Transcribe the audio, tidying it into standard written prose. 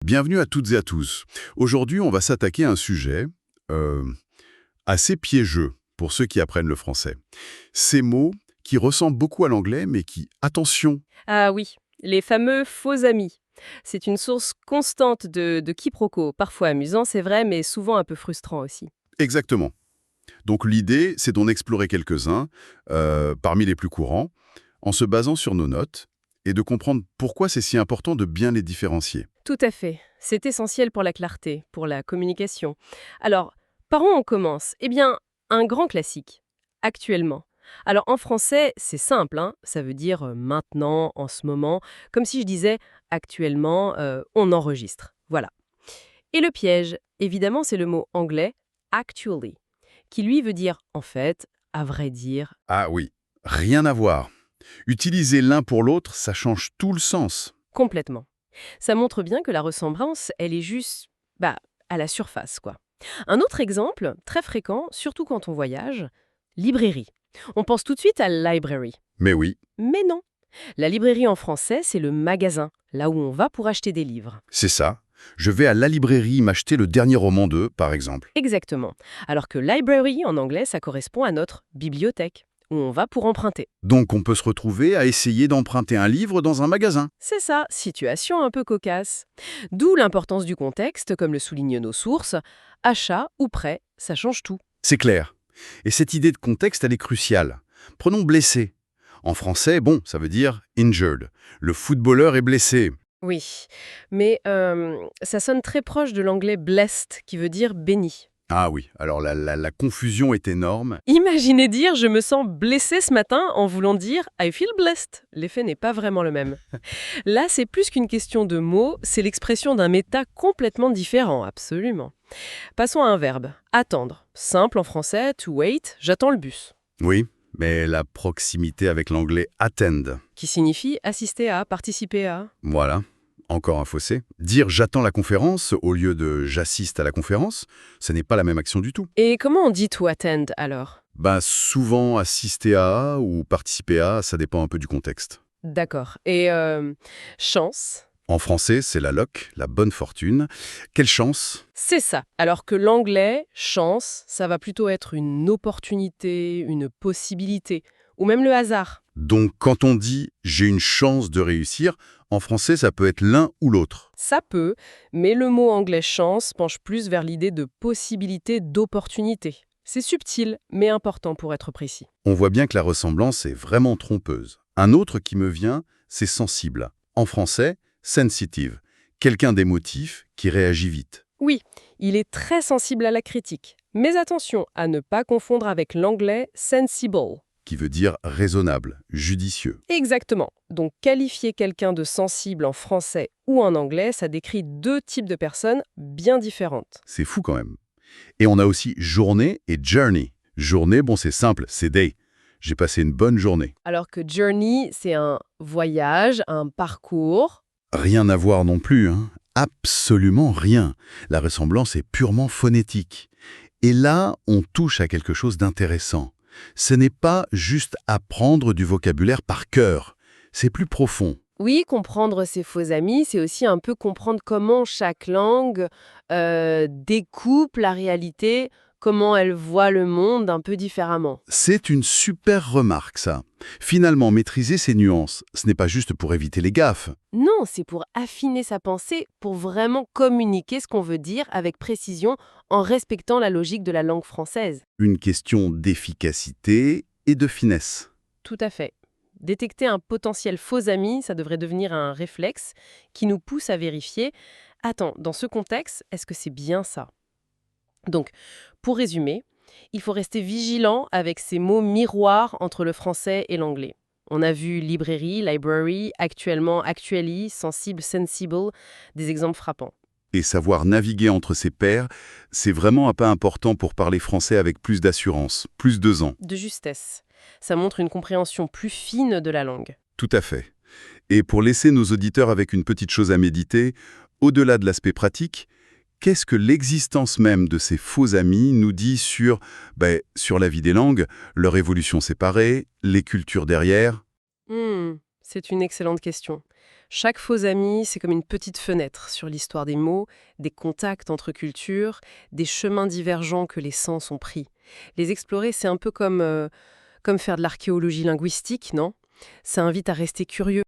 Bienvenue à toutes et à tous. Aujourd'hui, on va s'attaquer à un sujet euh, assez piégeux pour ceux qui apprennent le français. Ces mots qui ressemblent beaucoup à l'anglais, mais qui, attention, Ah oui, les fameux faux amis. C'est une source constante de quiproquos, parfois amusant, c'est vrai, mais souvent un peu frustrant aussi. exactement. Donc l'idée, c'est d'en explorer quelques-uns, parmi les plus courants, en se basant sur nos notes, et de comprendre pourquoi c'est si important de bien les différencier. Tout à fait. C'est essentiel pour la clarté, pour la communication. Alors, par où on commence? Eh bien, un grand classique. Actuellement. Alors en français, c'est simple, hein, ça veut dire maintenant, en ce moment, comme si je disais actuellement, on enregistre. Voilà. Et le piège, évidemment, c'est le mot anglais actually, qui lui veut dire en fait, à vrai dire, Ah oui, rien à voir. Utiliser l'un pour l'autre, ça change tout le sens. complètement. Ça montre bien que la ressemblance, elle est juste, à la surface, quoi. Un autre exemple, très fréquent, surtout quand on voyage, librairie. On pense tout de suite à library. Mais oui, Mais non. La librairie en français, c'est le magasin, là où on va pour acheter des livres. c'est ça. Je vais à la librairie m'acheter le dernier roman d'eux, par exemple. Exactement. Alors que library, en anglais, ça correspond à notre bibliothèque, où on va pour emprunter. Donc on peut se retrouver à essayer d'emprunter un livre dans un magasin. C'est ça, situation un peu cocasse. D'où l'importance du contexte, comme le soulignent nos sources. Achat ou prêt, ça change tout. C'est clair. Et cette idée de contexte, elle est cruciale. Prenons blessé. En français, bon, ça veut dire injured. Le footballeur est blessé. Oui, mais ça sonne très proche de l'anglais blessed, qui veut dire béni. Ah oui, alors la confusion est énorme. Imaginez dire je me sens blessé ce matin en voulant dire I feel blessed. L'effet n'est pas vraiment le même. Là, c'est plus qu'une question de mots, c'est l'expression d'un méta complètement différent, absolument. Passons à un verbe, attendre. Simple en français, to wait, j'attends le bus. Oui, mais la proximité avec l'anglais attend. Qui signifie assister à, participer à. Voilà, encore un fossé. Dire j'attends la conférence au lieu de j'assiste à la conférence, ce n'est pas la même action du tout. Et comment on dit to attend alors? Souvent assister à ou participer à, ça dépend un peu du contexte. D'accord. Et chance? En français, c'est la luck, la bonne fortune. Quelle chance! C'est ça. Alors que l'anglais, chance, ça va plutôt être une opportunité, une possibilité, ou même le hasard. Donc quand on dit j'ai une chance de réussir, en français, ça peut être l'un ou l'autre. Ça peut, mais le mot anglais chance penche plus vers l'idée de possibilité, d'opportunité. C'est subtil, mais important pour être précis. On voit bien que la ressemblance est vraiment trompeuse. Un autre qui me vient, c'est sensible. En français, sensitive. Quelqu'un d'émotif qui réagit vite. Oui, il est très sensible à la critique. Mais attention à ne pas confondre avec l'anglais sensible. Qui veut dire raisonnable, judicieux. Exactement. Donc qualifier quelqu'un de sensible en français ou en anglais, ça décrit deux types de personnes bien différentes. C'est fou quand même. Et on a aussi journée et journey. Journée, bon c'est simple, c'est day. J'ai passé une bonne journée. Alors que journey, c'est un voyage, un parcours. Rien à voir non plus, hein. Absolument rien. La ressemblance est purement phonétique. Et là, on touche à quelque chose d'intéressant. Ce n'est pas juste apprendre du vocabulaire par cœur. C'est plus profond. Oui, comprendre ses faux amis, c'est aussi un peu comprendre comment chaque langue découpe la réalité, comment elle voit le monde un peu différemment. C'est une super remarque, ça. Finalement, maîtriser ces nuances, ce n'est pas juste pour éviter les gaffes. Non, c'est pour affiner sa pensée, pour vraiment communiquer ce qu'on veut dire avec précision en respectant la logique de la langue française. Une question d'efficacité et de finesse. Tout à fait. Détecter un potentiel faux ami, ça devrait devenir un réflexe qui nous pousse à vérifier. Attends, dans ce contexte, est-ce que c'est bien ça? Donc, pour résumer, il faut rester vigilant avec ces mots miroirs entre le français et l'anglais. On a vu librairie, library, actuellement, actually, sensible, sensible, des exemples frappants. Et savoir naviguer entre ces pairs, c'est vraiment un pas important pour parler français avec plus d'assurance, plus de zen. De justesse. Ça montre une compréhension plus fine de la langue. Tout à fait. Et pour laisser nos auditeurs avec une petite chose à méditer, au-delà de l'aspect pratique, qu'est-ce que l'existence même de ces faux amis nous dit sur la vie des langues, leur évolution séparée, les cultures derrière? Hmm, C'est une excellente question. Chaque faux ami, c'est comme une petite fenêtre sur l'histoire des mots, des contacts entre cultures, des chemins divergents que les sens ont pris. Les explorer, c'est un peu comme faire de l'archéologie linguistique, non? Ça invite à rester curieux,